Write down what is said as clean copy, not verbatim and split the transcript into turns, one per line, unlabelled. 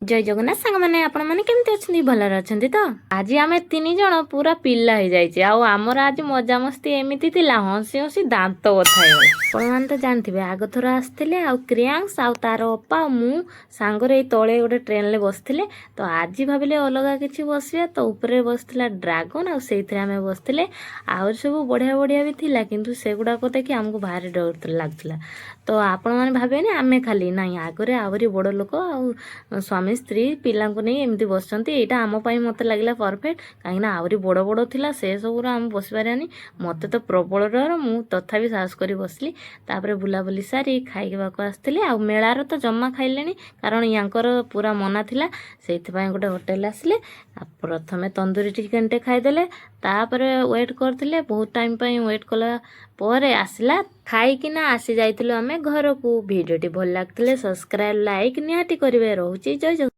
जय जगन्नाथ सांग मैंने आपण मैंने केमती अच्छी भलर अच्छा तो आज आम तीन जन पूरा पिला हो जाइए आमर आज मजामस्ती एमती थी हसी हसी दांत बथा आपने तो जानते आग थर आसते क्रियांश आ तार अपा मु सांगरे तले गोटे ट्रेन बसते तो आज भाविले अलग किसी बसवा तो ऊपर बसला ड्रागन आम बसते आहुरी सब बढ़िया बढ़िया भी थिला किंतु सेगुड़ाक देखिए आमको भारी डर लगुला तो आपण मैंने भावे आमे खाली ना आगरे आहरी बड़ लोक आ स्वामी स्त्री पिला नहीं एमती बस यहाँ आमपाई मत लगे परफेक्ट कहीं आहरी बड़ बड़ थिला से सब आम बस पारानी मत तो प्रबल डर मु तथा साहस कर बसली तापर बुलाबुली सारी खाइबाक आसती आ मेलार तो जमा खाइले कारण यांकर पूरा मना थिला से गोटे होटेल आसिले प्रथमे तंदूरी चिकेन टे खाईदेले तापर वेट करते बहुत टाइम वेट कला पर आसला खाइकिना आसी जाइथिलु आमे घर को वीडियो टी भल लागथिले सब्सक्राइब लाइक निहाती करिवे रहउची जय जगन्नाथ।